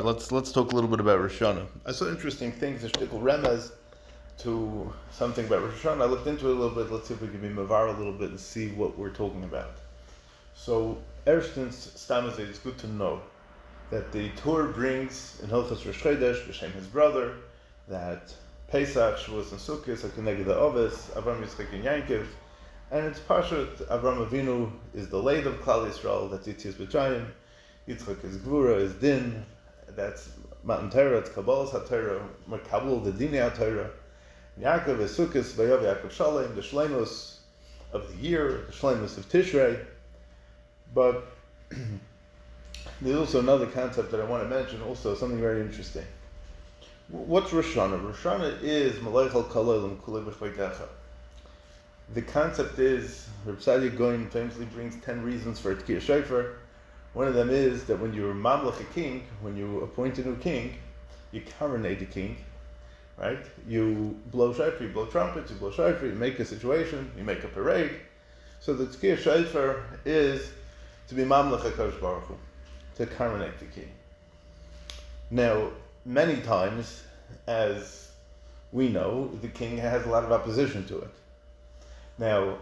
Let's talk a little bit about Rosh Hashanah. I saw interesting things. There's a Mremez to something about Rosh Hashanah. I looked into it a little bit. Let's see if we can be mavar a little bit and see what we're talking about. So, Erstens, Stamazay, it's good to know that the Torah brings in Hilchos Rosh Chodesh, B'Shem his brother, that Pesach, Shavuos and Sukkot are connected to Ovis, Avram, Yitzchak, and Yaakov, and it's Pashut, Avram Avinu is the lead of Klal Yisrael, that's Yitzias B'Chayim, Yitzchak is Gvura, is Din, that's Matan Torah, it's Kabbalah's HaTorah, Makabal, the Dini HaTorah. Yaakov is Sukkot, Vayav Yaakov Shalem, the Shleimus of the year, the Shleimus of Tishrei. But there's also another concept that I want to mention, also something very interesting. What's Rosh Hashanah? Rosh Hashanah is Malachal Kalolim Kulei B'Chvaytecha. The concept is, Reb Sadia Goin famously brings 10 reasons for Tkiya Shofar. One of them is that when you're mamlech a king, when you appoint a new king, you coronate the king, right? You blow shofar, you blow trumpets, you blow shofar, you make a situation, you make a parade. So the Tkiya Shofar is to be mamlech HaKadosh Baruch Hu, to coronate the king. Now, many times, as we know, the king has a lot of opposition to it. Now,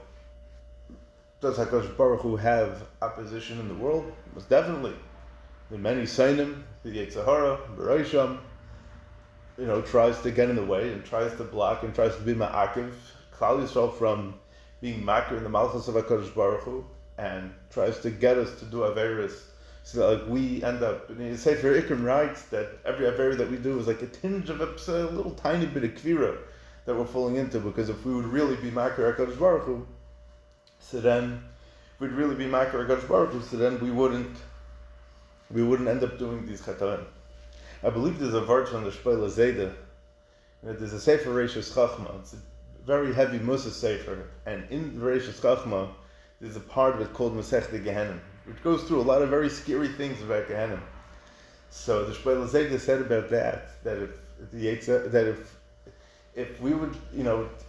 does HaKadosh Baruch Hu have opposition in the world? Most definitely. The many Sainim, the Yetzer Hara, Bereisham, tries to get in the way and tries to block and tries to be ma'akiv Klal Yisrael from being makir in the malchus of HaKadosh Baruch Hu, and tries to get us to do averis, so that like we end up. And the Sefer Ikrim writes that every aver that we do is like a tinge of a little tiny bit of kvira that we're falling into, because if we would really be makir HaKadosh Baruch Hu, so then we'd really be makir HaKadosh Baruch Hu, so then we wouldn't end up doing these chatoim. I believe there's a verse on the Shpeila Zayda. There's a Sefer Reishis Chachma. It's a very heavy Musa Sefer, and in the Reishis Chachma there's a part of it called Masechta Gehenim, which goes through a lot of very scary things about Gehenim. So the Shpeila Zayda said about that if we would,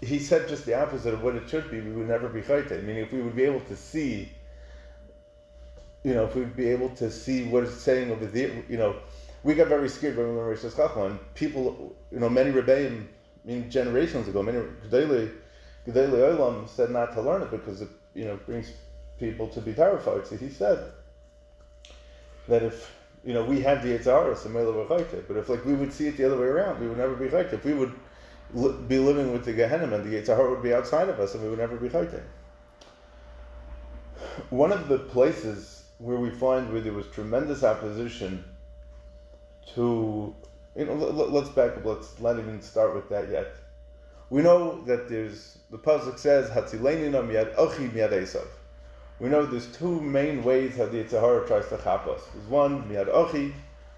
he said just the opposite of what it should be, we would never be chayte. Meaning, if we would be able to see, if we would be able to see what it's saying over there, we got very scared when we were in Rosh Hashanah, and people, many Rebbeim, generations ago, many Gedolei Olam said not to learn it because it, brings people to be terrified. So he said that if, we have the Yetzer Hara, so but if we would see it the other way around, we would never be chayte. If we would be living with the Gehenim and the Yetzer Hara would be outside of us and we would never be chayte. One of the places where we find where there was tremendous opposition to, let's back up, let's not even start with that yet. We know that there's, the pasuk says, Hatzileinina miyad ochi miyad Esav. We know there's two main ways how the Yetzer Hara tries to chap us. There's one, miyad ochi,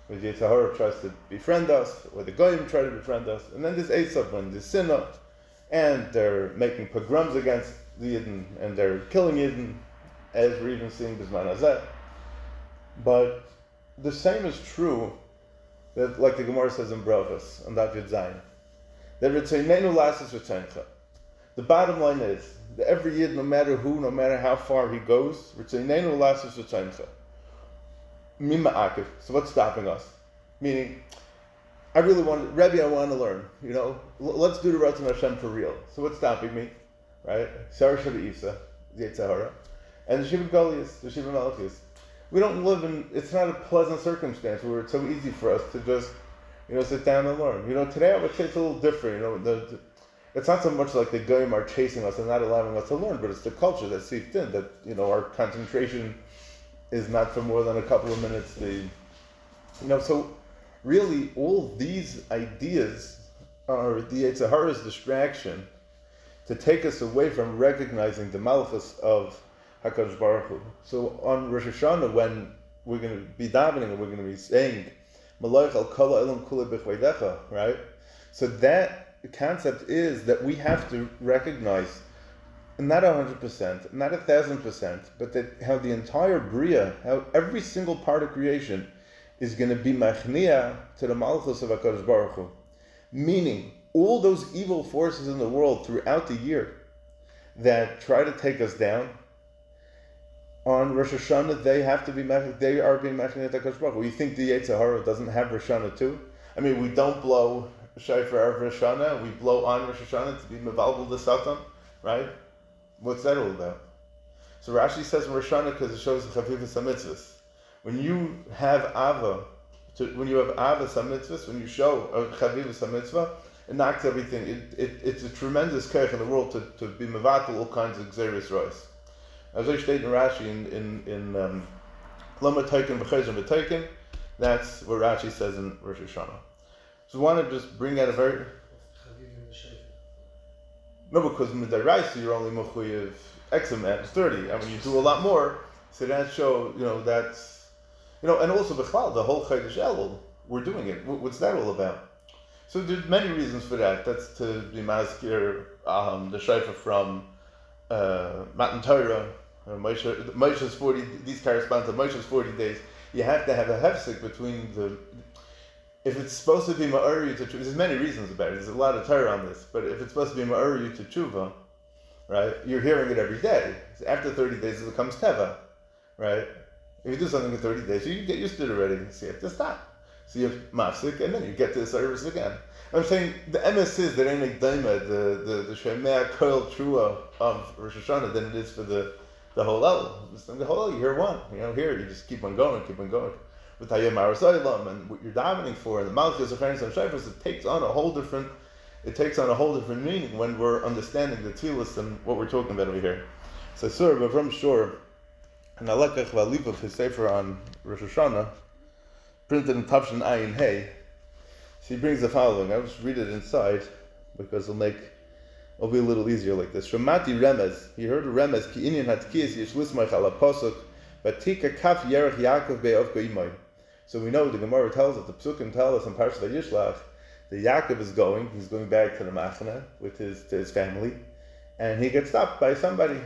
where the Yetzer Hara tries to befriend us, or the Goyim try to befriend us, and then there's Esav, when there's Sinna, and they're making pogroms against the Yidden, and they're killing Yidden, as we're even seeing Bizman Hazeh. But the same is true, that like the Gemara says in Brachos, on Daf Yud Zayin, that Ritzaynenu lasis Ritzaynecha. The bottom line is, that every Yid, no matter who, no matter how far he goes, Ritzaynenu lasis Ritzaynecha. Mima Akiv. So what's stopping us? Meaning, I really want, Rebbe, I want to learn. Let's do the Ratzon Hashem for real. So what's stopping me? Right? Sarah Shabbat Isa, the Yetzer Hara, and the Shiva Goliath, the Shiva Malchus. We don't live in, it's not a pleasant circumstance where it's so easy for us to just, sit down and learn. Today I would say it's a little different. It's not so much like the Goyim are chasing us and not allowing us to learn, but it's the culture that seeped in, that, our concentration is not for more than a couple of minutes. So really all these ideas are the Yetzer Hara's distraction to take us away from recognizing the malchus of HaKadosh Baruch Hu. So on Rosh Hashanah, when we're going to be davening and we're going to be saying Malach al Kol Elam Kulei B'Chvaytecha, right? So that concept is that we have to recognize not 100%, not 1,000%, but that how the entire Bria, how every single part of creation is going to be machnia to the malchus of HaKadosh Baruch Hu. Meaning, all those evil forces in the world throughout the year that try to take us down, on Rosh Hashanah they are being machined at HaKadosh Baruch Hu. You think the Yetzer Hara doesn't have Rosh Hashanah too? I mean, we don't blow shofar of Rosh Hashanah, we blow on Rosh Hashanah to be mevalbal the Satan, right? What's that all about? So Rashi says in Rosh Hashanah because it shows the Chavivas HaMitzvahs. When you have Ava HaMitzvahs, when you show a Chavivas HaMitzvah, it knocks everything. It's a tremendous kerch in the world to be mevatel all kinds of Xeris Rois. As I state in Rashi in Lama Taikin V'chezim V'taikin, that's what Rashi says in Rosh Hashanah. So I want to just bring out a very... No, because Midaraisa you're only mechuyev X amount, 30. And when you do a lot more, so that shows, that's... and also B'chlal, the whole Chodesh Elul, we're doing it. What's that all about? So there's many reasons for that. That's to be maskir the shofar from Matan Torah, Moshe's 40. These correspond to Moshe's 40 days. You have to have a hefsek between the. If it's supposed to be ma'uri to tshuva, there's many reasons about it. There's a lot of Torah on this, but if it's supposed to be ma'uri to tshuva, right? You're hearing it every day. So after 30 days, it becomes teva, right? If you do something in 30 days, you get used to it already. So you have to stop. So you have mafsik, and then you get to the service again. I'm saying the MS is that ain't daima the shemea koil trua of Rosh Hashanah than it is for the whole elul. The whole elul, you hear one, here you just keep on going. With Hayom Arasaylam and what you're davening for, and the Malchus of Aaron and Shofars, it takes on a whole different meaning when we're understanding the tefillas and what we're talking about over here. So Surah from Shor, and Alekach Valiv of his sefer on Rosh Hashanah, printed in Tavshin Ayin Hey. So he brings the following. I'll just read it inside because it'll be a little easier like this. Shemati Remez. He heard a Remez. Ki inyan hatkiyas yishlismach ala posuk vateka kaf yerech Ya'akov be'ovka imay. So we know the Gemara tells us, the Psukim tell us in Parshat Vayishlach, that Ya'akov is going. He's going back to the Machna with his family, and he gets stopped by somebody,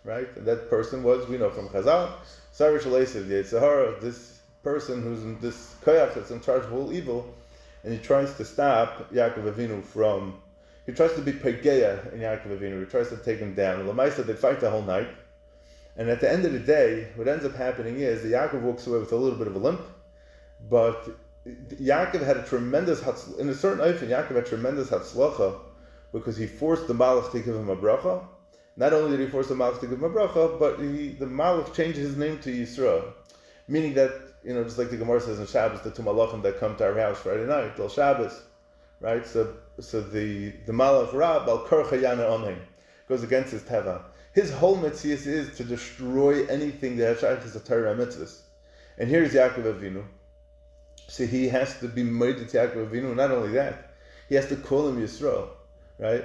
right? And that person was, we know from Chazal, Sarah Shaleisiv Yetzer Hara, this person who's in this koyach that's in charge of all evil. And he tries to stop Yaakov Avinu he tries to be Pegeya in Yaakov Avinu, he tries to take him down. And Lamaisa, they fight the whole night. And at the end of the day, what ends up happening is that Yaakov walks away with a little bit of a limp, but Yaakov had a tremendous, in a certain oifen, Yaakov had tremendous hatzlacha, because he forced the Malach to give him a bracha. Not only did he force the Malach to give him a bracha, but the Malach changed his name to Yisrael. Meaning that, just like the Gemara says in Shabbos, the two malachim that come to our house Friday night, till Shabbos, right? So the Malach Rab, Al Korchayana Omein, goes against his teva. His whole mitzvah is to destroy anything that has a Torah mitzvahs. And here's Yaakov Avinu. So he has to be made to Yaakov Avinu. Not only that, he has to call him Yisrael, right?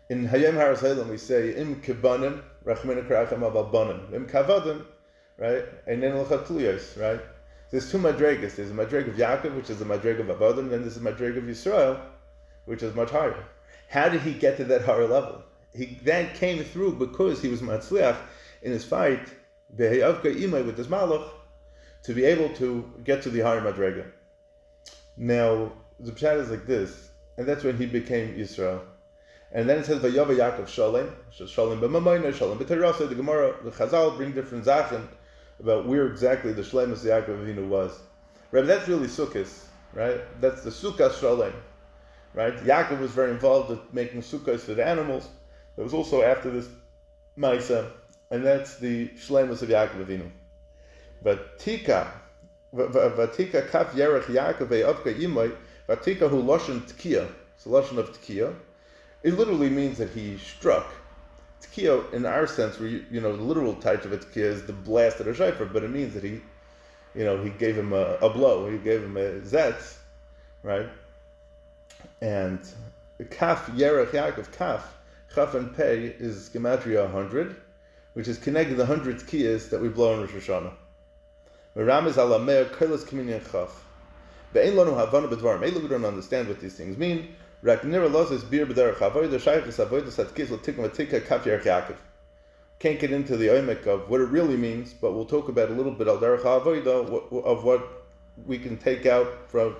In Hayom Harasaylam we say, Im Kibanim, Rachmina Krachem Aval Banim. Im Kavadim, right? Right? There's two madregas. There's a madreg of Yaakov, which is a madreg of Avodim, and then there's a madreg of Yisrael, which is much higher. How did he get to that higher level? He then came through because he was matzliach in his fight, with his malach, to be able to get to the higher madrega. Now, the pshat is like this, and that's when he became Yisrael. And then it says, Vayava Yaakov Shalem, Shalem b'mamayna, Shalem b'terasa. The Gemara, the Chazal bring different zachin about where exactly the Shlemus Yaakov Avinu was. Right, but that's really Sukkos, right? That's the Sukkos Shalem, right? Yaakov was very involved with making Sukkos for the animals. It was also after this Maisa, and that's the Shlemus of Yaakov Avinu. Vateka kaf yerech Yaakov be'ovka imay, Vateka hu loshen tkiya. It's a loshen of tkiya. It literally means that he struck. Tkiya, in our sense, where the literal type of a tkiya is the blast of a shofar, but it means that he gave him a blow, he gave him a zetz, right? And the kaf yerech Yaakov kaf, chaf and pei is gematria 100, which is connected to the 100 tkiyas that we blow in Rosh Hashanah. Mrmaz ala mea kolos k'minyan chaf. Ve'ein lanu havana b'dvarim. We don't understand what these things mean. Can't get into the oimek of what it really means, but we'll talk about a little bit al derech ha'avodah of what we can take out from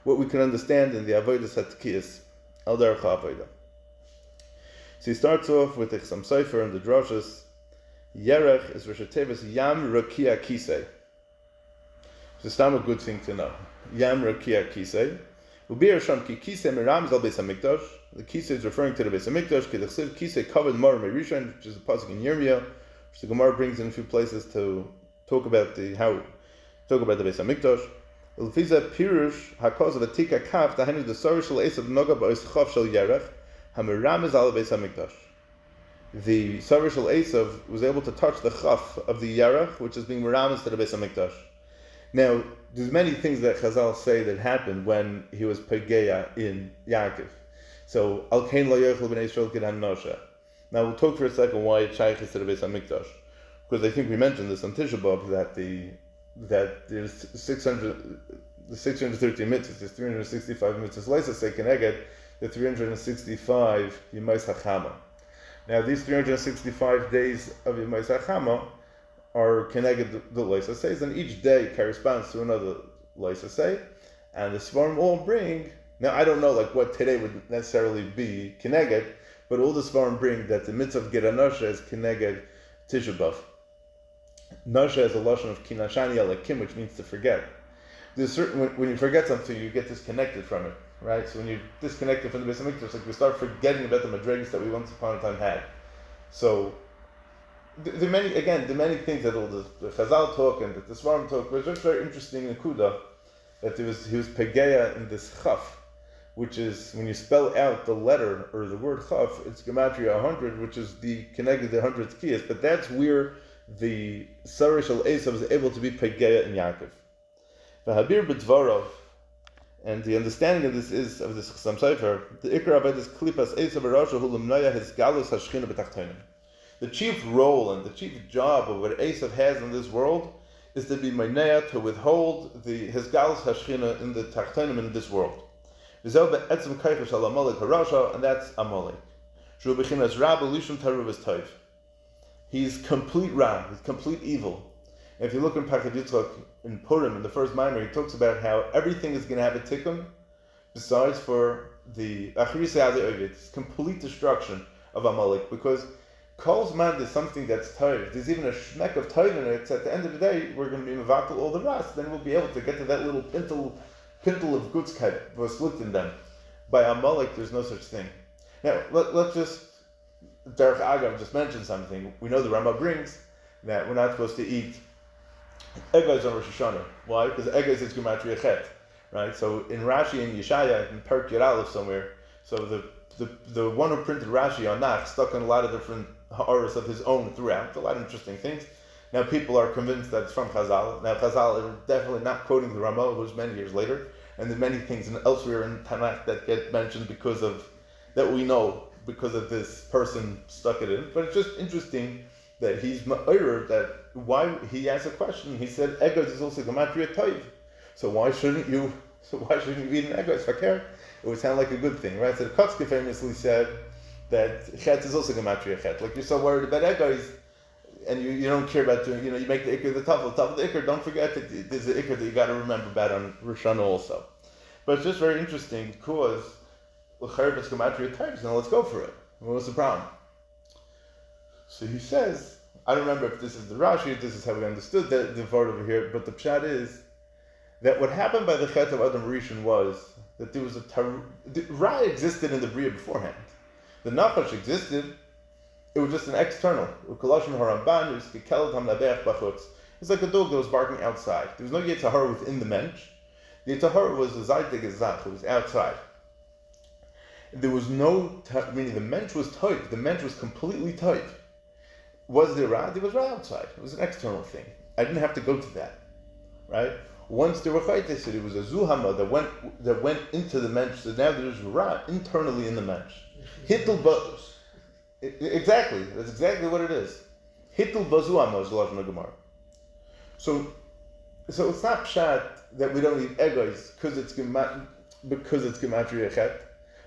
what we can understand in the avodah satkiyas al derech ha'avodah. So he starts off with some sefer and the drashas. Yerech is Rosh Hashanah Yam Rakia Kisei. It's a good thing to know. Yam Rakia Kisei. Ubir Sham Ki Kisei Mrmaz al Beis Hamikdash. The Kisei is referring to the Beis Hamikdash. Kedachsiv Kisei covered Mrmaz Rishon, which is a pasuk in Yirmiyah, which the Gemara brings in a few places to talk about the Beis Hamikdash. L'fiza Pirush Hakos of Vateka Kaf Tahenu the Sorish Shel Esav Noga Ba'os Chav Shel Yerech HaMeramez al Beis Hamikdash. The Sorish Shel Esav was able to touch the Chaf of the Yerech, which is being Meramez to the Beis Hamikdash. Now, there's many things that Chazal say that happened when he was Pegeya in Ya'akov. So, Al Kain Lo Yochel B'nei Yisrael Kedan Nosha. Now, we'll talk for a second why it shayches to the Beis Hamikdash, because I think we mentioned this on Tisha B'Av that there's 613 mitzvahs, there's 365 mitzvahs. Leisa say Keneged the 365 Yemais HaChama. Now, these 365 days of Yemais HaChama are Keneged the Leisa says, and each day corresponds to another Leisa say, and the Svarim all bring. Now, I don't know what today would necessarily be Keneged, but all the Svarim bring that the mitzvah of Gera Nosha is Keneged Tisha B'Av. Nosha is a lashon of kinashani alakim, which means to forget. There's when you forget something, you get disconnected from it, right? So when you're disconnected from the Beis Hamikdash, it's like we start forgetting about the madrigas that we once upon a time had. So the many things that all the Chazal talk and that the Svarim talk, but it's just very interesting in Kuda that he was pegeya in this chaf, which is when you spell out the letter or the word chaf, it's gematria 100, which is the connected the 100 kiyas, but that's where the Sarish Shel Esav is able to be pegeya in Yaakov. V'habir b'dvarov, and the understanding of this Chassam Sofer, the Ikra Abed is klipas Esav Arasha hu l'mnaya his galus hashchina b'tachtonim. The chief role and the chief job of what Esav has in this world is to be meinaya, to withhold his galus hashchina in the tachtonim in this world. V'zel be'etzem kaicha shal Amalek harasha, and that's Amalek. Shu b'chinas rab elishum taruv is toiv. He's complete ra, he's complete evil. And if you look in Pakad Yitzchak in Purim, in the first minor, he talks about how everything is going to have a tikkun, besides for the Achirisei Adi Ovid, complete destruction of Amalek, because Kol Zman is something that's toiv. There's even a shmek of toiv in it. So at the end of the day, we're going to be mevatel all the rest. Then we'll be able to get to that little pintle of gutzkeit was looked in them. By Amalek, there's no such thing. Now, let's just Derech Agav just mentioned something. We know the Rama brings that we're not supposed to eat egos on Rosh Hashanah. Why? Because egos is gematria chet, right? So in Rashi and Yeshaya in Perk Yud Aleph somewhere, so the one who printed Rashi on Nach stuck in a lot of different ha'aras of his own throughout, a lot of interesting things. Now people are convinced that it's from Chazal. Now Chazal are definitely not quoting the Rama, who's many years later, and there are many things elsewhere in Tanakh that get mentioned because of this person stuck it in. But it's just interesting that he's ma'ir, that why he asked a question. He said egos is also gematria toiv. So why shouldn't you eat an egos? Fakir? It would sound like a good thing, right? So the Kotzke famously said that chet is also gematria chet. Like you're so worried about egos, and you don't care about doing, you make the ikr the top of the ikr. Don't forget that there's the ikr that you got to remember about on Rosh Hashanah also. But it's just very interesting because l'chayr gematria toiv. Now let's go for it. What's the problem? So he says, I don't remember if this is the Rashi, if this is how we understood the word over here, but the pshat is that what happened by the chet of Adam Rishon was that there was the Ra existed in the Bria beforehand. The Nachash existed, it was just an external. It's like a dog that was barking outside. There was no Yetzirah within the mensch. The Yetzirah was the Zaytig Gezach, it was outside. There was no, meaning the mensch was tight. The mensch was completely tight. Was there Ra? There was Ra outside. It was an external thing. I didn't have to go to that, right? Once there were chaytes, it was a zuhama that went into the mensch. So now there's Ra internally in the mensch. Exactly. That's exactly what it is. Hittul bazuhama is the Lashon Gemara. So it's not pshat that we don't eat egos because it's gematria chet.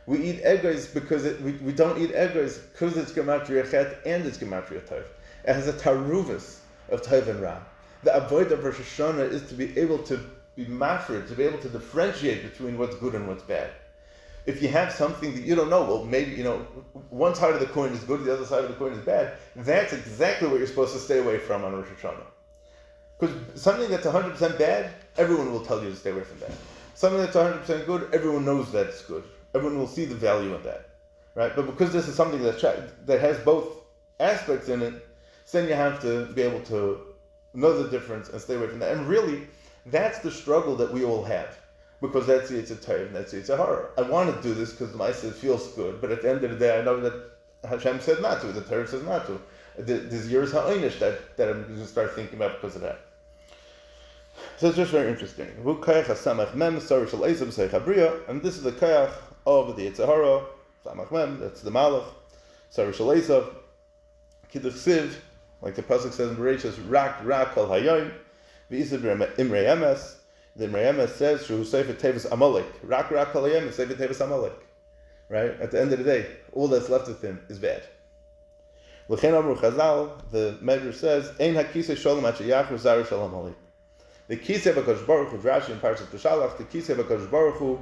We eat egos because we don't eat egos because it's gematria chet and it's gematria toiv. It has a taruvus of toiv and ra. The avoid of Rosh Hashanah is to be able to be mafred, to be able to differentiate between what's good and what's bad. If you have something that you don't know, well, maybe, one side of the coin is good, the other side of the coin is bad, that's exactly what you're supposed to stay away from on Rosh Hashanah. Because something that's 100% bad, everyone will tell you to stay away from that. Something that's 100% good, everyone knows that's good. Everyone will see the value in that, right? But because this is something that has both aspects in it, then you have to be able to know the difference and stay away from that. And really, that's the struggle that we all have, because that's the Yetzer Tov and that's the Yetzer Hara. I want to do this because my it feels good, but at the end of the day, I know that Hashem said not to, the Torah says not to. There's years ha'onish that I'm going to start thinking about because of that. So it's just very interesting. And this is the kayach of the Yetzer Hara, Samach Mem, that's the Malach, Sarah Shal Esav, Kidduch Siv, like the pasuk says in Bereshis, Rak Kol Hayom, V'Isib Imrei Emes. The Imrei Emes says, Shu Sefer Tevis Amalek, Rak Kol Hayom is Sefer Tevis Amalek. Right? At the end of the day, all that's left with him is bad. L'chein Amru Chazal, the Medrash says, Ein HaKisei Sholem At Sheyach Zara Shel Amalek. The Kisei V'Kadosh Baruch Hu, Rashi in Parashat Shalach, the Kisei V'Kadosh Baruch Hu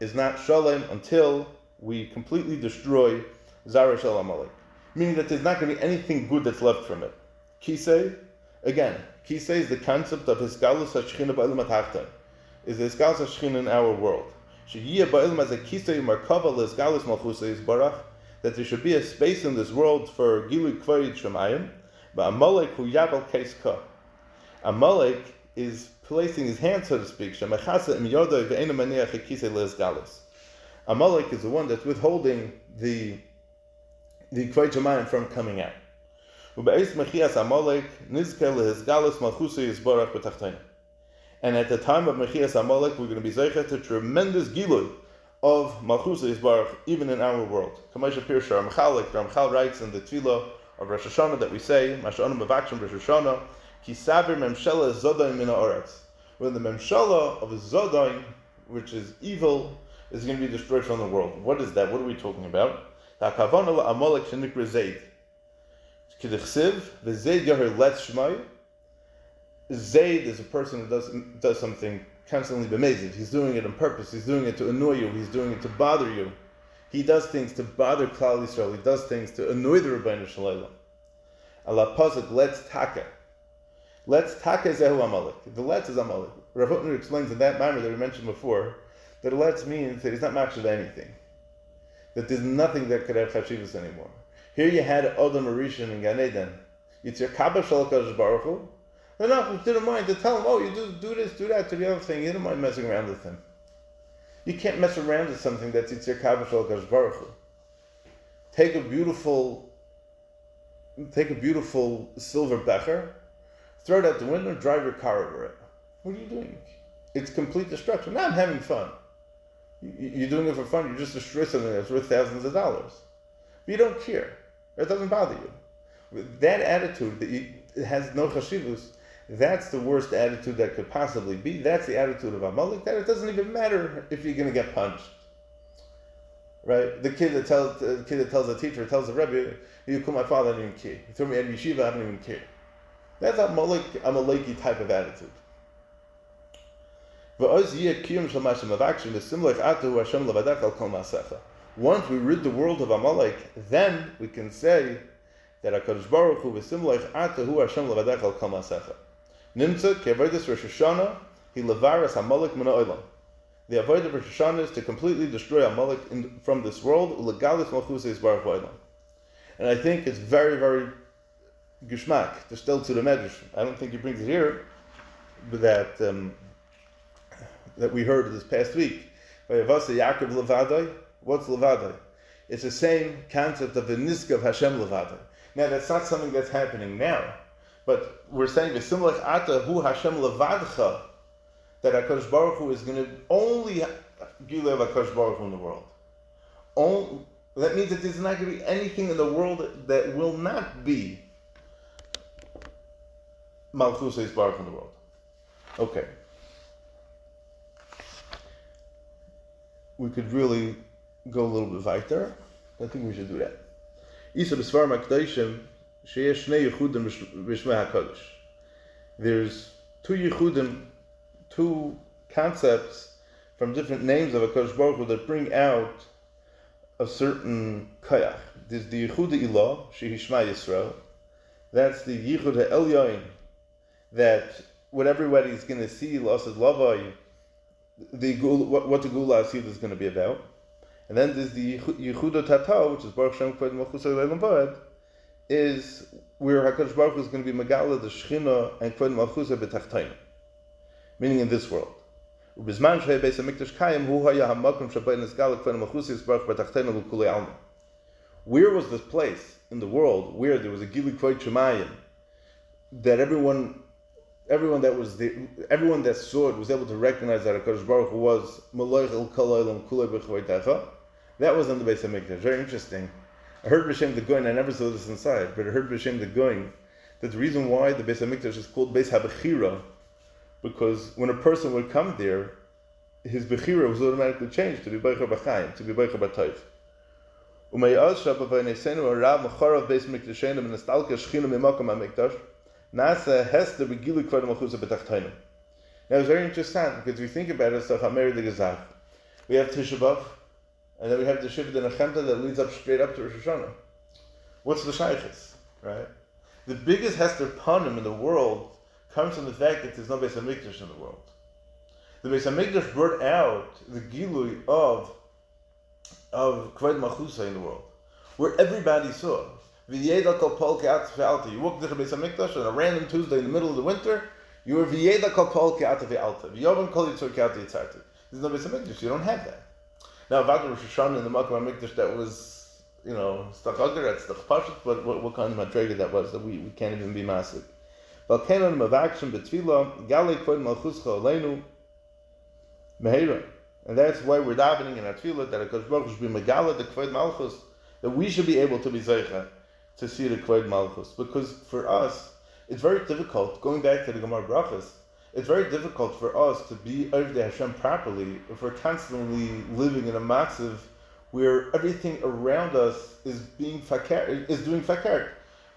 is not Sholem until we completely destroy Zara Shel Amalek. Meaning that there's not going to be anything good that's left from it. Kisei, again, Kisei is the concept of Hisgalus HaShechina Ba'olam HaTachton, is the Hisgalus HaShechina in our world. Sheyiyah Ba'olam as a Kisei Markava L'Hisgalus Malchusei Yitbarach, that there should be a space in this world for Gilui Kvoid Shemayim, but Amalek Hu Yabal Keis Ka. Amalek is placing his hand, so to speak, Shemachasa Im Yodoi Ve'ena Maniach HaKisei L'Hisgalus. Amalek is the one that's withholding the Kvoid Shemayim from coming out. And at the time of Mechias Amalek, we're going to be zeicha to tremendous gilui of Malchusei Yitbarach, even in our world. Ramchal writes in the Tefillah of Rosh Hashanah that we say, Masha'anu Mavakshim Rosh Hashanah, Ki Saver Memshela Zodaim Min Ha'aretz. When the Memshela of Zodaim, which is evil, is going to be destroyed from the world. What is that? What are we talking about? Ha'kavana la'amalek shenikra Zayd. K'dichsiv, v'Zayd yoher letz shmai. Zayd is a person who does something constantly b'meziv. He's doing it on purpose. He's doing it to annoy you. He's doing it to bother you. He does things to bother Klal Yisrael. He does things to annoy the Rebbeinu Shalom. Allah pasuk let'ki'at. Let'ki'at zehu Amalek. The let's is Amalek. Rav Hutner explains in that manner that we mentioned before that let's means that he's not matched with anything. That there's nothing that could have chashivas anymore. Here you had Adam Arishan in Gan Eden. Yitzir Kabbalah Shal HaKadosh Baruch Hu. No, he didn't mind to tell him, oh, you do this, do that, to the other thing. He didn't mind messing around with him. You can't mess around with something that's Yitzir Kabbalah Shal HaKadosh Baruch Hu. Take a beautiful silver becher, throw it out the window, drive your car over it. What are you doing? It's complete destruction. Now I'm having fun. You're doing it for fun. You just destroy something that's worth thousands of dollars. But you don't care. It doesn't bother you. With that attitude that it has no chashivus, that's the worst attitude that could possibly be. That's the attitude of Amalek, that it doesn't even matter if you're going to get punched. Right? The kid that tells the teacher, tells the Rebbe, you call my father, I don't even care. You throw me out of yeshiva, I don't even care. That's Amaleki type of attitude. Once we rid the world of Amalek, then we can say that HaKadosh Baruch Hu v'simlech atahu Hashem levadech al kol ma'asecha. Nimtza ke'avodas Rosh Hashanah he levaras Amalek min ha'olam. The avodah of Rosh Hashanah is to completely destroy Amalek from this world ulegalis malchusei yisbarach ba'olam. And I think it's very, very geschmack to still to the Medrash. I don't think he brings it here, but that we heard this past week. Vayavasa Ya'akov levadai. What's levadai? It's the same concept of the niska of Hashem levadai. Now that's not something that's happening now, but we're saying v'simlech ata hu Hashem levadcha, that HaKadosh Baruch Hu is going to only give HaKadosh Baruch Hu in the world. That means that there's not going to be anything in the world that will not be Mלכותו Baruch in the world. Okay. We could really go a little bit weiter. I think we should do that. There's two yichudim, two concepts from different names of HaKadosh Baruch Hu that bring out a certain kayach. There's the Yichud Ilah, Shehi Shema Yisrael. That's the Yichud HaElyoin, that what everybody's going to see, L'asad Lavai, what the Gula Asid is going to be about. And then there's the Yichud HaTata, which is Baruch Shem Kavod Malchus Leilam Va'ed, is where HaKadosh Baruch Hu is going to be Megala, the Shechina, and Kavod Malchus B'Tachtainu, meaning in this world. Where was the place in the world where there was a Gili Kvod Shemayim that everyone that saw it was able to recognize that HaKadosh Baruch Hu was Malach El Kol Olam Kulei B'Chavodecha? That was on the Beis HaMikdash. Very interesting. I heard B'Shem the Goin, I never saw this inside, but I heard B'Shem the Goin that the reason why the Beis HaMikdash is called Beis HaBechira, because when a person would come there, his Bechira was automatically changed to be Beicher B'Chaim, to be Beicher B'Toiv. Umayaz Shabbavinesenu Arab Macharav Beis Mikdashenu Menestalka Shechina Mimakam HaMikdash Nasa Hester Begilu Kvod Malchus B'Tachtainu. Now it's very interesting because we think about it, we have Tisha B'Av, and then we have the Shiva de Nechemta that leads up straight up to Rosh Hashanah. What's the Shaykhis, right? The biggest Hester Panim in the world comes from the fact that there's no Beis HaMikdash in the world. The Beis HaMikdash brought out the Gilui of Kvod Malchus in the world, where everybody saw. V'yeda kol pol ke'at ve'alta. You walk to the Beis HaMikdash on a random Tuesday in the middle of the winter, you were v'yeda kol pol ke'at ve'alta. V'yovan kol yitzor ke'at yitzarti. There's no Beis HaMikdash. You don't have that. Now, about the Rosh Hashanah in the Makom HaMikdash, that was, stachagger, that's the pashut, but what kind of madrega that was, that we can't even be massive. V'alkenon mavakshim b'tfila, galei kvod malchuscha aleinu meheira. And that's why we're davening in our tefillah, that HaKadosh Baruch Hu should be megala, the kvod malchus, that we should be able to be zeicha, to see the kvod malchus. Because for us, it's very difficult, going back to the Gemara Brachas, it's very difficult for us to be Ovdei Hashem properly if we're constantly living in a matzav where everything around us is doing fakar.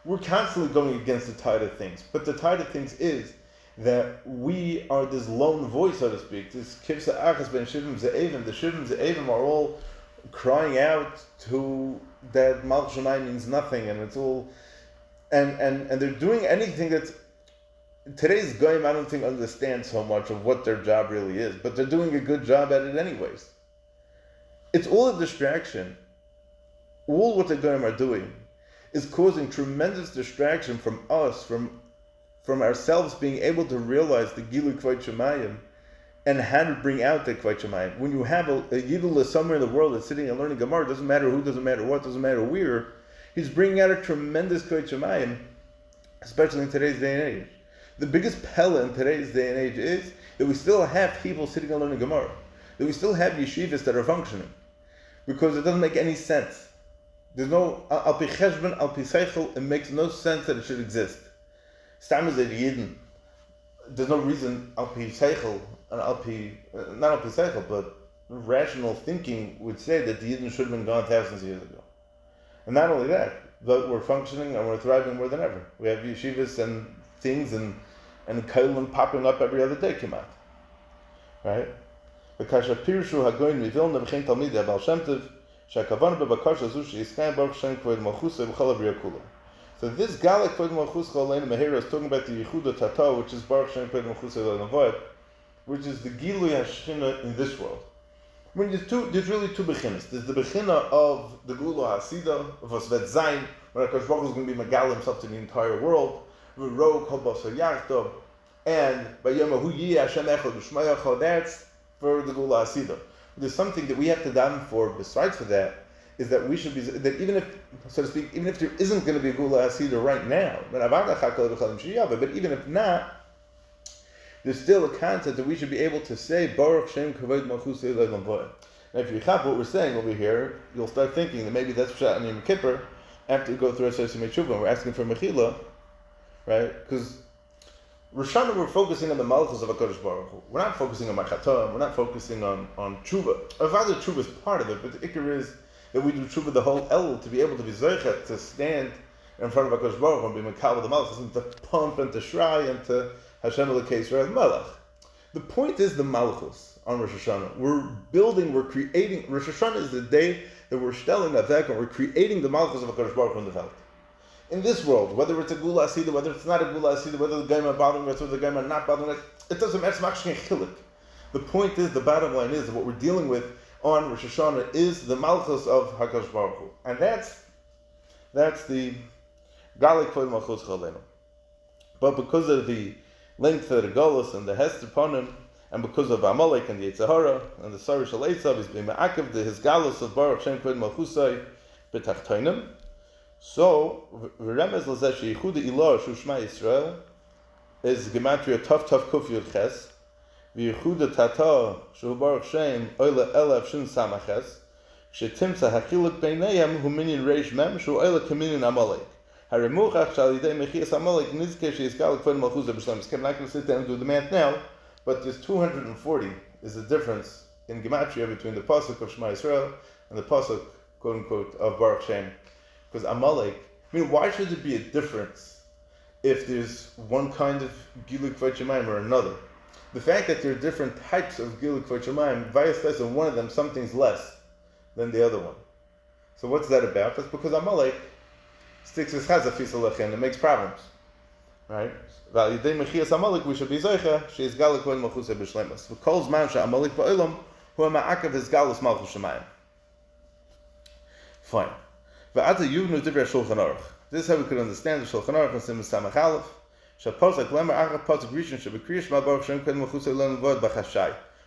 We're constantly going against the tide of things. But the tide of things is that we are this lone voice, so to speak. This kivsa achas ben shivim ze'evim. The shivim ze'evim are all crying out to that Malch Shemayim means nothing, and it's all, and they're doing anything that's. Today's goyim, I don't think, understand so much of what their job really is, but they're doing a good job at it anyways. It's all a distraction. All what the goyim are doing is causing tremendous distraction from us, from ourselves being able to realize the Gilu Kvod Shemayim and how to bring out the Kvod Shemayim. When you have a Yidul somewhere in the world that's sitting and learning Gemara, doesn't matter who, doesn't matter what, doesn't matter where, he's bringing out a tremendous Kvod Shemayim, especially in today's day and age. The biggest pella in today's day and age is that we still have people sitting and learning Gemara, that we still have yeshivas that are functioning, because it doesn't make any sense. There's no al pi cheshbon, al pi seichel. It makes no sense that it should exist. Stam is a yidden. There's no reason al pi seichel and not al pi seichel, but rational thinking would say that the yidden should have been gone thousands of years ago. And not only that, but we're functioning and we're thriving more than ever. We have yeshivas and things and kolim popping up every other day, come out, right? Because Pirshu Hagoin Mivilna V'chein Talmidei Abal Shem Tov Shekavana B'Bakasha Zu Sheyiskayim Baruch Shem Kvod Malchusa V'Chol Abriya Kula. So this Galak Kvod Malchusa Aleinu Mehira is talking about the Yehuda Tata, which is Baruch Shem Kvod Malchusa Aleinu V'Od, which is the Gilui Hashchina in this world. I mean, there's really two bechinas. There's the bechina of the Gula Hasida of Osvet Zayin, where HaKadosh Baruch Hu is going to be Megal himself to the entire world. And that's for the Gula Asida. There's something that we have to daven for besides for that, is that we should be, that even if, so to speak, even if there isn't going to be a Gula Asida right now, but even if not, there's still a concept that we should be able to say, Baruch Shem Kavod Malchus Leilam Va'ed. Now if you have what we're saying over here, you'll start thinking that maybe that's Pshat and Yom Kippur, after you go through a Session Mechuvah, we're asking for Mechila, right? Because Rosh Hashanah, we're focusing on the Malchus of HaKadosh Baruch Hu. We're not focusing on Machata, we're not focusing on Tshuva. Avada Tshuva is part of it, but the Ikar is that we do Tshuva the whole El to be able to be Zoichet, to stand in front of HaKadosh Baruch Hu and be Mekal with the Malchus, and to pump and to shray and to Hashem Elokei Yisrael Melech. The point is the Malchus. on Rosh Hashanah. We're creating. Rosh Hashanah is the day that we're stelling Vateka, and we're creating the Malchus of HaKadosh Baruch Hu in the Welt. In this world, whether it's a Gula Asida, whether it's not a Gula Asida, whether the Gaim are bothering us, whether the Gaim are not bothering us, it doesn't matter. It's machshkein chilik. The point is, the bottom line is, that what we're dealing with on Rosh Hashanah is the Malchus of HaKadosh Baruch Hu. And that's the Gali Kvod Malchus Chalenu. But because of the length of the Golus and the Hester Ponim, and because of Amalek and the Yitzhahara and the Sarish Aleisav, he's being ma'akev his Galus of Baruch Shem Kvod Malchusai B'tachtoinim. So, Mremez l'zeh she'yichud ilah shu Shema Yisrael is gematria Tav Kuf Yud Ches, v'yichud tata shu Baruch Shem oile elef shin samaches, shetimtza hachiluk beinayim hu minyan reish mem shu oile kaminyan Amalek. Haremuchach shal yidei mechias Amalek nizke she'yizgal kvod malchus b'shlem. I'm not going to sit down and do the math now, but there's 240 is the difference in gematria between the pasuk of Shema Yisrael and the pasuk, quote unquote, of Baruch Shem. Because Amalek, why should there be a difference if there's one kind of Gilu Kvod Shemayim or another? The fact that there are different types of Gilu Kvod Shemayim, vice versa, one of them, something's less than the other one. So what's that about? That's because Amalek sticks his chazafis alech and it makes problems. Right? Amalek, we should be zoicha, she is Galak Kvod Malchus B'Shlemus. V'kol zman she'Amalek ba'olam, hu ha'ma'akav his Galus Malchus Shemayim. Fine. This is how we could understand the Shulchan Aruch and Siman Samach Aleph.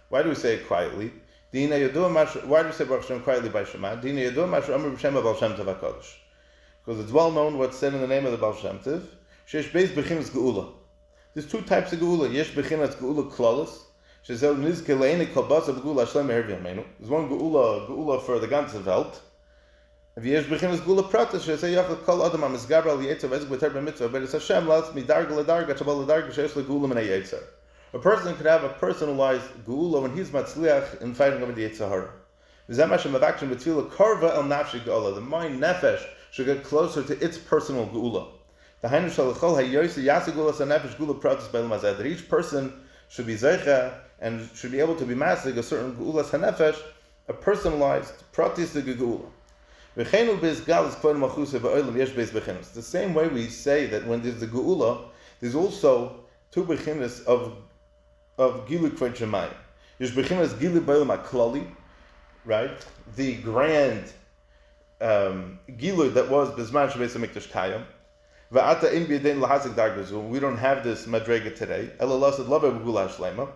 Why do we say it quietly? Why do we say Baruch Shem quietly by Shema? Because it's well known what's said in the name of the Baal Shem Tov. There's two types of Geula. Yesh bechinas Geula Klolos. There's one Geula for the ganze Welt. ויש בחינס גאולה פרטה שעשה יחד כל אדם המסגבר על יצר ועזק ביתר במצווה ובית השם לעץ מדרגה לדרגה שבא לדרגה שיש לגאולה מן היצר. A person could have a personalized geula when he's matzliach in fighting over the Yitzhahara. וזה מה שמבקשים בתפילה קרבה אל נפשי גאולה. The mind nefesh should get closer to its personal geula. דהיינו שלכל היועסי יעשה גאולה סנפש גאולה פרטס בעולם הזה. That each person should be zeicha and should be able to be masig a certain geula sanefesh, a personalized pratistic geula. The same way we say that when there's the geula, there's also two bechinas of gilu kvod shemayim. There's bechinas gilu b'olam haklali, right? The grand gilu that was b'zman shebeis hamikdash kayam. Va'ata in b'yadein lahazik dargazu. We don't have this madrega today. Ela lasad lava b'gula shlema.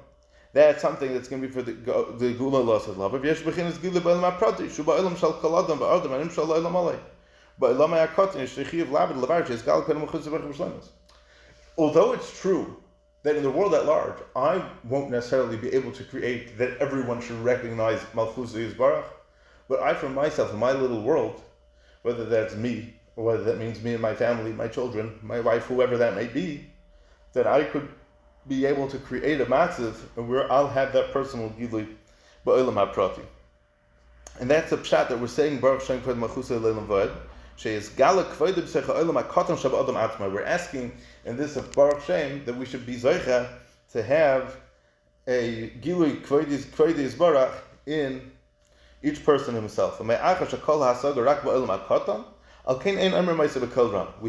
That's something that's going to be for the Gula loss of love. Yesh bechinas Gula ba'olam ha'prati, shu ba'olam shal kol adam va'adam anim shal olam alei. Ba'olam ha'akotin yesh shechiv labed levar she's gal kedem chutz v'chim shlemus. Although it's true that in the world at large, I won't necessarily be able to create that everyone should recognize Malchus Yitbach, but I, for myself, in my little world, whether that's me, or whether that means me and my family, my children, my wife, whoever that may be, that I could be able to create a matziv where I'll have that personal gilui ba'olam ha'prati. And that's the pshat that we're saying Baruch Shem Kvod Malchusay Leilam V'ed she'ez gala kvoid b'secha olam ha'katan shab adam atma. We're asking in this of Baruch Shem that we should be zoicha to have a gilui kvoid yizbarach in each person himself. We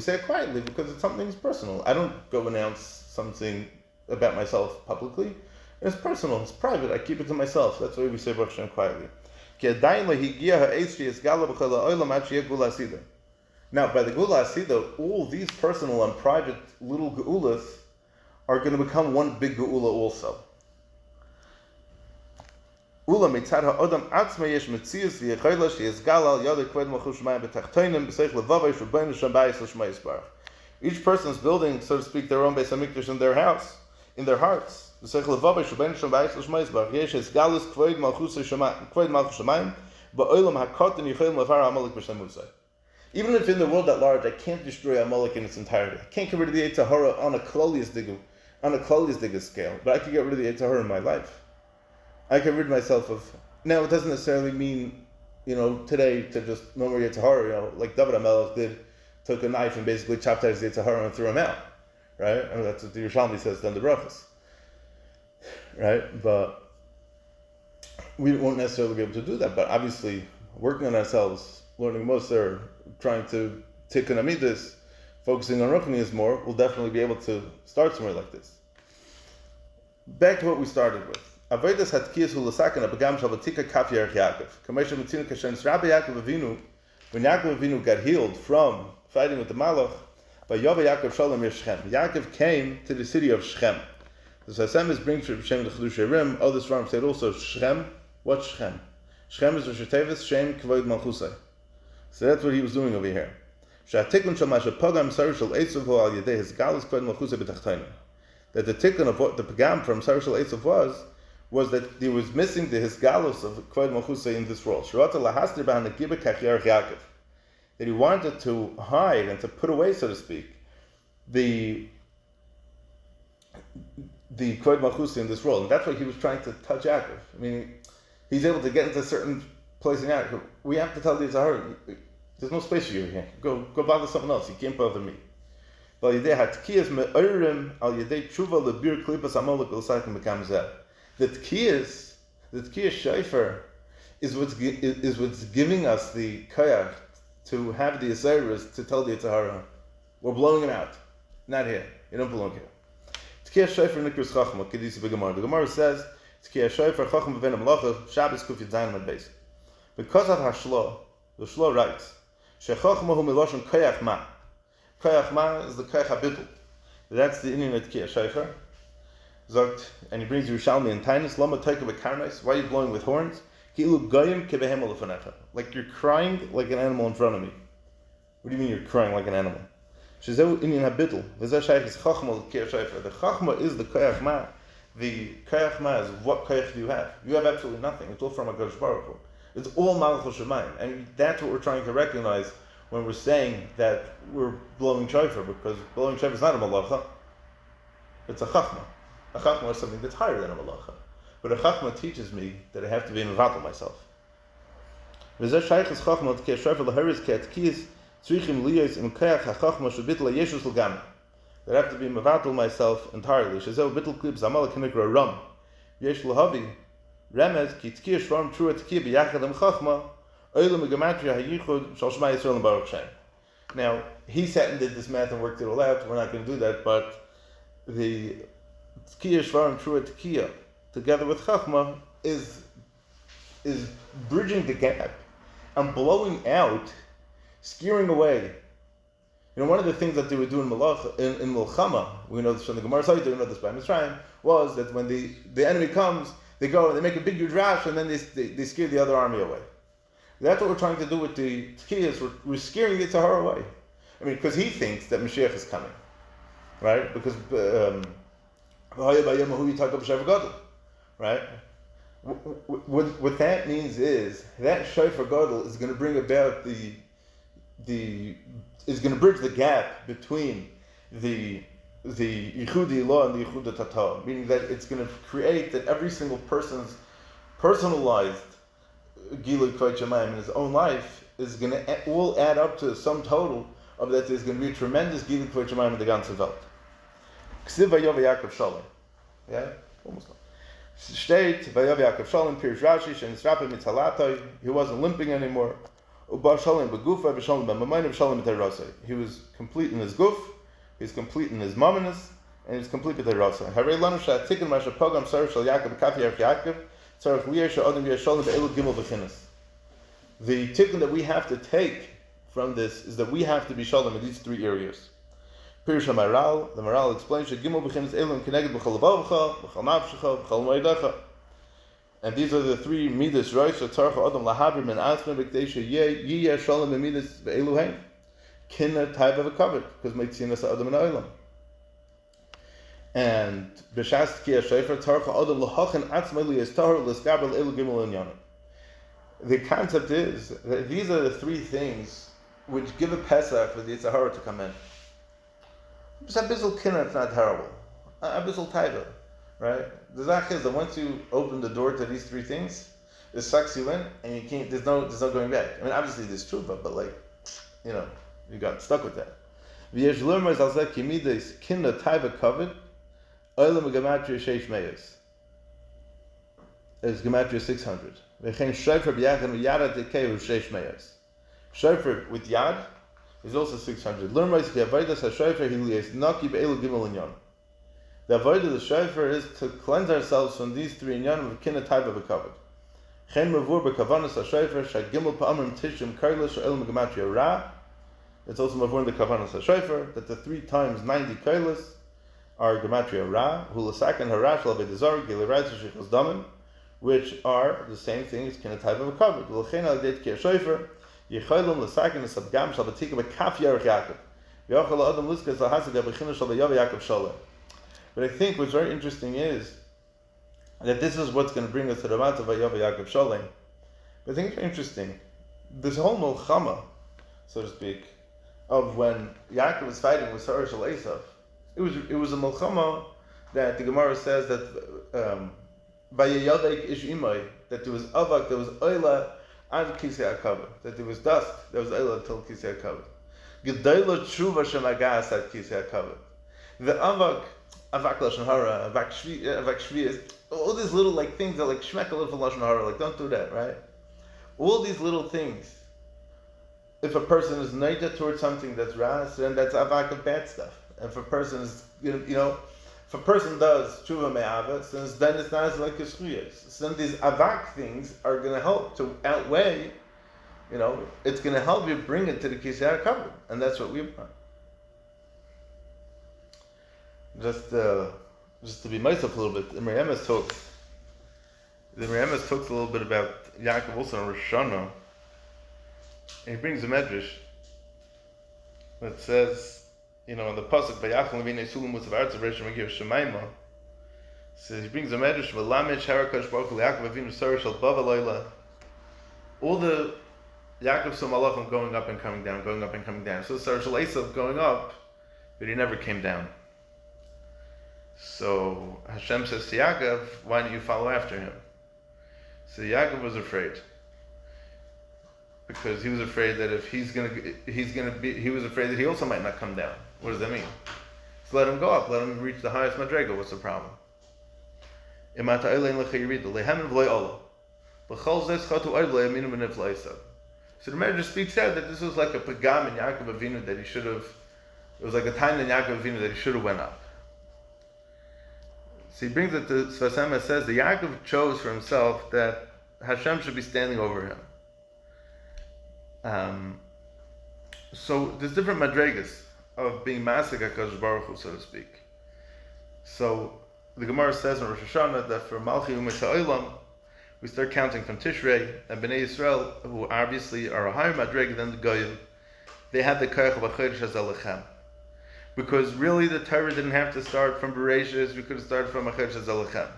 say it quietly because it's something personal. I don't go announce something about myself publicly. It's personal, it's private, I keep it to myself. That's why we say Baruch Shem quietly. Now, by the Gula Asida, all these personal and private little Geulas are going to become one big Geula also. Each person is building, so to speak, their own Beis HaMikdash in their house, in their hearts. Even if in the world at large, I can't destroy Amalek in its entirety. I can't get rid of the Yitzhahara on a klolius digger scale, but I can get rid of the Yitzhahara in my life. I can rid myself of. Now, it doesn't necessarily mean, today to just no more Yitzhahara. Like David HaMelech did, took a knife and basically chopped out his Yitzhahara and threw him out. Right? I mean, that's what the Yerushalmi says, then the brachas. Right? But we won't necessarily be able to do that, but obviously working on ourselves, learning Moser, trying to tikkun amidus, focusing on ruchnius more, we'll definitely be able to start somewhere like this. Back to what we started with. Avodas hatkias hulasakan abagam shal vateka kaf yerech Ya'akov. Kamesha mitzinu kashen Rabbi Yaakov Avinu, when Yaakov Avinu got healed from fighting with the Malach, by Yova Yaakov Shalom Shechem. Yaakov came to the city of Shechem. The Sasemis brings from Shem the Chedush Rim. Others from said also Shechem. What's Shechem? Shechem is Rosh Tevis Shem Kavod Malchusay. So that's what he was doing over here. That the tikkun of what the pagam from Sar Shel Eitzav was that he was missing the hisgalus of Kavod Malchusay in this world. That he wanted to hide and to put away, so to speak, the Kavod Malchusay in this world. And that's why he was trying to touch Yaakov. I mean, he's able to get into a certain place in Yaakov. We have to tell the Zahar, there's no space for you here. Go bother someone else. You can't bother me. The Tkiyas Shofar is what's giving us the koyach to have the Asiris to tell the Yitzhahara, we're blowing him out. Not here. You don't belong here. Tekiyah Shofar Nikras Chachma, Kedisa B'Gemara. The Gemara says, Tekiyah Shofar Chachma B'Ven HaMelacha, Shabbos Kuf Yadzayin Amad Beis. Because of Hashlo, the Shlo writes, Shechachma hu Miloshen Koyach Ma. Koyach Ma is the Koyach HaBittul. That's the Indian of Tekiyah Shofar. Zogt, and he brings Yerushalmi and Tainus, Lama Teika B'Karnais, why are you blowing with horns? Like you're crying like an animal in front of me. What do you mean you're crying like an animal? The chachma is the koyach ma. The koyach ma is what koyach do you have? You have absolutely nothing. It's all from HaKadosh Baruch Hu. It's all malchus shemayim, and that's what we're trying to recognize when we're saying that we're blowing shofar, because blowing shofar is not a malacha. It's a chachma. A chachma is something that's higher than a malacha. But a chachma teaches me that I have to be mevatel myself. That I have to be mevatel myself entirely. Now, he sat and did this math and worked it all out. We're not going to do that, but the Tkiyah Shvarim Trua Tekiyah together with Chachma is bridging the gap and blowing out, scaring away. You know, one of the things that they would do in Milchama, we know this from the Gemara Site, we know this by Mitzrayim, was that when the enemy comes, they go and they make a big huge rash and then they scare the other army away. That's what we're trying to do with the Tkiyas. We're scaring the Tzahar away. I mean, because he thinks that Mashiach is coming, right? Because right? What that means is that shofar gadol is going to bring about is going to bridge the gap between the yichudi law and the yichud tata, meaning that it's going to create that every single person's personalized gilui kvod shamayim in his own life is going to all add up to some total of that. There's going to be a tremendous gilui kvod shamayim in the ganze Welt. Ksiv vayov Yaakov Shalom. Yeah, almost. Steht vayov Yaakov Shalom Pirush Rashi shenisrape mitzalatoi. He wasn't limping anymore. Uba Shalom begufa v'Shalom b'mamayim v'Shalom b'teirasei. He was complete in his guf. He's complete in his mamonis, and he's complete b'teirasei. Harei lanu she'atikin masha pogam sarah shel Yaakov b'kaf yerech Yaakov tzarich liyeh she'adam yeshalom be'elu gimel v'chinas. The tikkun that we have to take from this is that we have to be shalom in these three areas. Pirush HaMaral, the Maral explains that Gimel b'chinas elu keneged b'chol levavcha, b'chol nafshecha, b'chol moedecha. And these are the three midas rosh tzarich adam lahabir min asma b'kdei yiyeh shalom b'midas be'elu hein. Kinna taiva v'kavod, because meitzinas adam in olam. And b'shas tkiyah shofar tzarich adam lahachin atzma liyas tahor l'skaber l'elu gimel inyanim. The concept is that these are the three things which give a Pesach for the Yitzhahara to come in. Just a bissel kinna, it's not terrible. A bissel taiva, right? The zach is that once you open the door to these three things, it sucks you in, and you can't. There's no going back. I mean, obviously there's truth, but like, you know, you got stuck with that. V'yesh l'omer zal zeh kimidas kinna taiva kavod, olam gematria sheish meyos. is gematria 600. V'chein shofar b'yachad v'yada tekeu sheish meyos. Shofar with yad is also 600. Learn right the avodas ha-shofar hiliyes naki be'elu gimel inyan. The avodah of the shofar is to cleanse ourselves from these three inyanim of kinna taiva v'kavod. Chen mavur b'kavanas ha-shofar shagimel pa'amrim tishim karla she'el gematria ra. It's also mavur in the kavanas ha-shofar that the 3 times 90 kailas are gematria ra, hulasakan harash l'vedazar gilirayt shechos damim, which are the same thing as kinna taiva v'kavod. L'chein al-detkiat shofar Yechaylam l'sakin esabgam shal vateka b'kaf yarech Ya'akov. V'yochal adam l'skas lahasig ha'bechina shal v'yav Ya'akov shalom. But I think what's very interesting is that this is what's going to bring us to the mat of v'yav Ya'akov shalom. But I think it's interesting. This whole milchama, so to speak, of when Yaakov was fighting with Sarah shal Esav, it was a milchama that the Gemara says that v'yayavek ish imay, that there was avak, there was oila, ad kisei hakavod, that there was dust, there was oil until kisei hakavod. Gedayla tshuva shemagas ad kisei hakavod. The avak lashon hara, avak shvi, all these little like things that like shmek a little lashon hara, like don't do that, right? All these little things. If a person is neita towards something that's ras, then that's avak of bad stuff. And if a person is, if a person does tshuva me'avas, then it's not as like a shchuyas. So then these avak things are going to help to outweigh, it's going to help you bring it to the kisei hakavod, and that's what we've done. Just to be myself a little bit, the Mrmaz talks a little bit about Ya'akov also on Rosh Hashanah, and he brings a medrash that says, in the pasuk vayachal levinei sulam with arts of Rishon Megiv Shemaima, says he brings a medrash v'lamed sharakosh baruch hu Ya'akov avinu sarah shel bava leila. All the Yaakov saw malachim going up and coming down, going up and coming down. So sarah shel Esav going up, but he never came down. So Hashem says to Yaakov, "Why don't you follow after him?" So Yaakov was afraid. Because he was afraid that if he was afraid that he also might not come down. What does that mean? So let him go up, let him reach the highest madrega. What's the problem? So the Medrash speaks out that this was like a pagam in Yaakov Avinu that he should have. It was like a time in Yaakov Avinu that he should have went up. So he brings it to Svasema, says that Yaakov chose for himself that Hashem should be standing over him. So there's different madregas of being masik HaKadosh Baruch Hu, so to speak. So the Gemara says in Rosh Hashanah that for Malchi Umesh HaOlam, we start counting from Tishrei, and Bnei Yisrael, who obviously are a higher madrega than the Goyim, they have the Koyach of HaChodesh HaZalachem. Because really the Torah didn't have to start from Bereshis, we could have started from HaChodesh HaZalachem.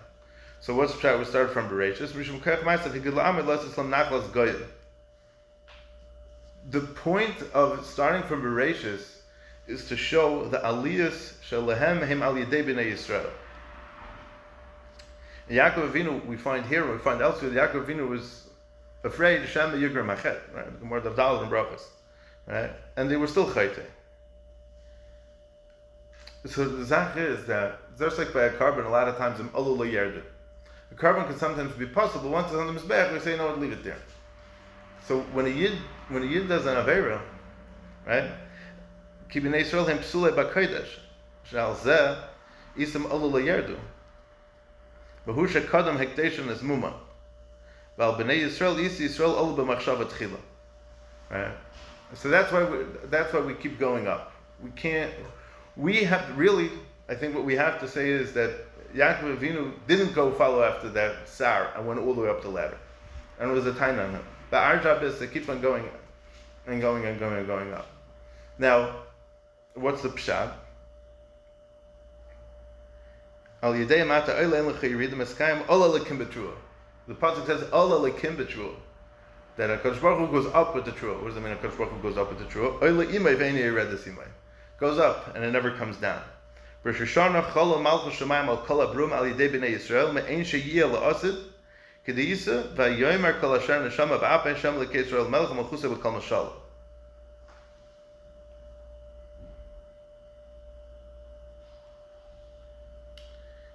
So what's the try? We start from Bereshis. Mishum Koyach Ma'aseh Higid La'amid Las Islam Nachlas Goyim. The point of starting from Bereshis is to show the aliyas shalahem him al yedei b'nei Yisrael. Yaakov Avinu, we find here, we find elsewhere, Yaakov Avinu was afraid Hashem yigram machet, right? The word of Dalet and Brachos, right? And they were still chayte. So the zach is that just like by a carbon, a lot of times in alul yerdu, a carbon can sometimes be possible. Once it's on the mizbech, we say no, leave it there. So when a yid does an avera, right? Ki b'nei Yisrael hem psulei b'kodesh, shal zeh isam alu leyerdu. V'hu shekadam hekdeshin es muma. V'al b'nei Yisrael isi Yisrael alu b'machshava tchila. Right? So that's why we keep going up. We have to really, I think what we have to say is that Yaakov Avinu didn't go follow after that Sar and went all the way up the ladder. And it was a time on him. But our job is to keep on going and going and going and going up. Now, what's the pshat? The pasuk says Ola lekim b'trua, that HaKadosh Baruch Hu goes up with the trua. What does that mean? HaKadosh Baruch Hu goes up with the trua. Ola imay ve'eni yeredes imay, goes up and it never comes down. Rosh Hashanah chol malchus shemayim al kol abrum al yedei b'nei Yisrael me'ein sheyiyah la'asid kediyisa va'yomer kol asher neshama ba'apa Hashem lekei Yisrael melech malchusa v'kol mashal.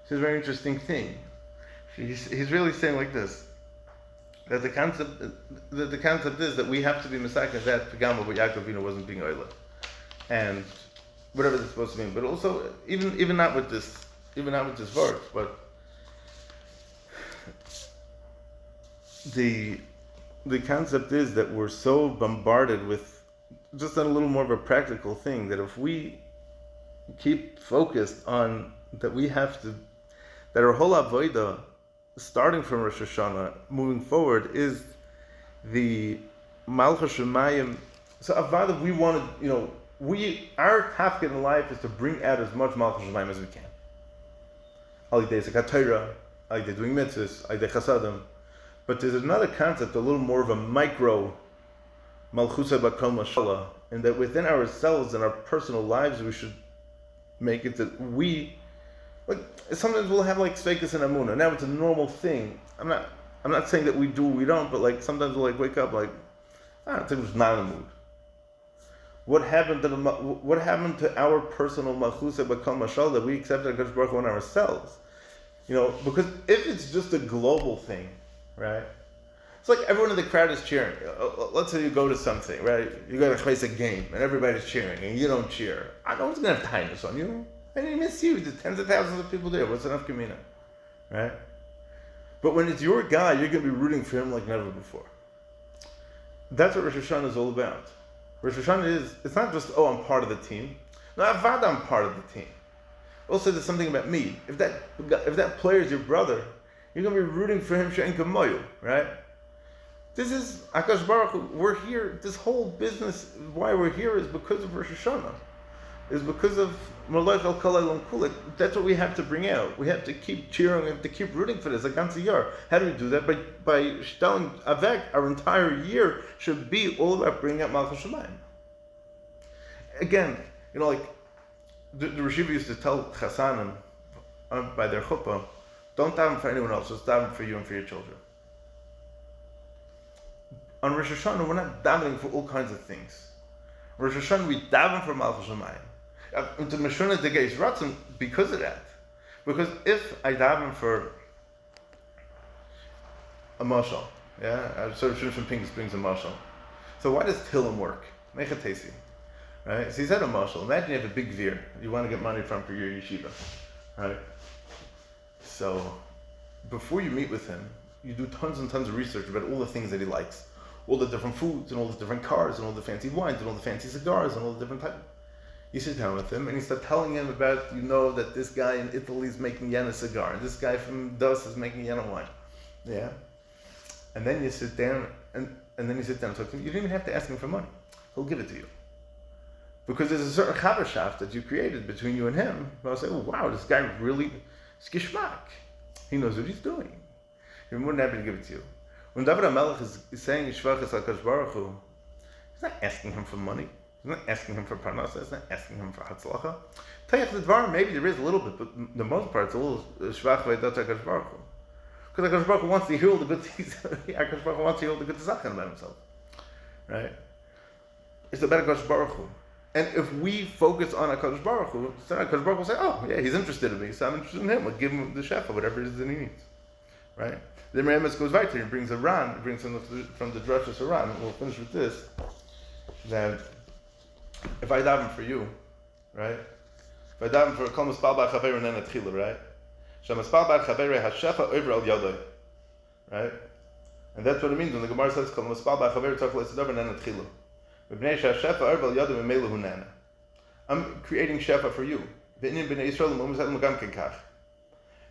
This is a very interesting thing. He's really saying like this, that the concept is that we have to be Mesakeh that Pagama, but Yaakov wasn't being Oila. And whatever that's supposed to mean. But also, even not with this verse, but the concept is that we're so bombarded with just a little more of a practical thing, that if we keep focused on that that our whole avodah, starting from Rosh Hashanah, moving forward, is the Malchus Shemayim. So avodah, we wanted, our task in life is to bring out as much Malchus Shemayim as we can. Al yidei Zekat Torah, al yidei doing mitzvahs, al yidei chasadim. But there's another concept, a little more of a micro Malchusa Bakal Mashallah, in that within ourselves and our personal lives, we should make it that we, sometimes we'll have Sveikus and Amunah. Now it's a normal thing. I'm not saying that we do, we don't, but sometimes we'll wake up I think it was not in the mood. What happened to our personal Malchusa Bakal Mashallah that we accepted HaKadosh Baruch Hu on ourselves? Because if it's just a global thing, right? It's like everyone in the crowd is cheering. Let's say you go to something, right? You go to place a game and everybody's cheering and you don't cheer. No one's going to have kindness on you. I didn't miss you. There's tens of thousands of people there. What's enough kamina? Right? But when it's your guy, you're going to be rooting for him like never before. That's what Rosh Hashanah is all about. Rosh Hashanah it's not just, I'm part of the team. No, Avada, I'm part of the team. Also, there's something about me. If that player is your brother, you're going to be rooting for him, She'en Kamoyu, right? This is Akash Baruch Hu. We're here. This whole business, why we're here, is because of Rosh Hashanah. Is because of Malach al Kalal Kulik. That's what we have to bring out. We have to keep cheering. We have to keep rooting for this. Like Ganze Yar. How do we do that? By telling Avek, our entire year should be all about bringing out Malchus Shemayim. Again, the Rishiva used to tell Chasanim by their chuppah, don't daven for anyone else, just daven for you and for your children. On Rosh Hashanah, we're not davening for all kinds of things. Rosh Hashanah, we daven for Malchus Shemayim. To Meshuna Degeis Ratzon, because of that. Because if I daven for a mashal, so Shimshon Pinkus brings a mashal. So why does Tillim work? Mechatesi. Right? So he said a mashal. Imagine you have a big veer. You want to get money from for your yeshiva. Right? So, before you meet with him, you do tons and tons of research about all the things that he likes. All the different foods, and all the different cars, and all the fancy wines, and all the fancy cigars, and all the different types. You sit down with him, and you start telling him about, that this guy in Italy is making Yena cigar, and this guy from Dus is making Yena wine. Yeah? And then you sit down, and then you sit down and talk to him. You don't even have to ask him for money. He'll give it to you. Because there's a certain chaverschaft that you created between you and him. I'll say, wow, this guy really... It's gishmak. He knows what he's doing. You're more than happy to give it to you. When David HaMelech is saying Yishvachas HaKadosh Baruch Hu, he's not asking him for money. He's not asking him for parnasa. He's not asking him for hatzlacha. Tayach L'dvar, maybe there is a little bit, but the most part it's a little Shvach V'edat HaKadosh Baruch Hu. Because HaKadosh Baruch Hu wants to hear all the good things. HaKadosh Baruch Hu wants to hear all the good tzachim about himself. Right? It's about HaKadosh Baruch Hu. And if we focus on HaKadosh Baruch Hu, so HaKadosh Baruch Hu will say, he's interested in me, so I'm interested in him. We'll give him the shefa, whatever it is that he needs. Right? Then Mrmaz goes weiter, he brings from the Drashas Haran, and we'll finish with this, that if I daven for you, right? If I daven for Kol Mispal Bar Chaver Nen Atchila, right? Shemispal Bar Chaver HaShefa Over Al Yodoi, right? And that's what it means when the Gemara says Kol Mispal Bar Chaver Tzach Le'Sedav Nen Atchila. I'm creating shefa for you.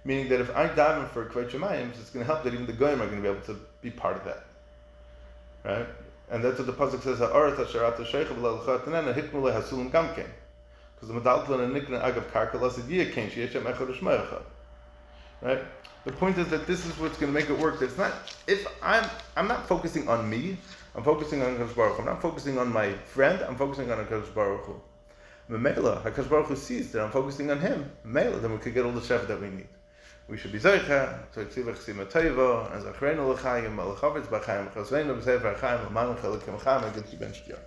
Meaning that if I daven for Kvod Shemayim, it's going to help that even the goyim are going to be able to be part of that. Right? And that's what the pasuk says, because the medalton and nikna agav karka lasid kain sheyeshem echad u'shmayachad. Right? The point is that this is what's going to make it work. It's not, if I'm not focusing on me, I'm focusing on HaKadosh Baruch Hu. I'm not focusing on my friend, I'm focusing on HaKadosh Baruch Hu. Memela, HaKadosh Baruch Hu sees that I'm focusing on him. Memela, then we could get all the shefa that we need. We should be Zoicha, to Tzivach Sima Toivo, and Zachrenu L'chaim, Malachavitz B'chaim, Chazveinu B'sefer Chaim, L'man Chalakim Chaim, and Gitzi Ben Shtiar.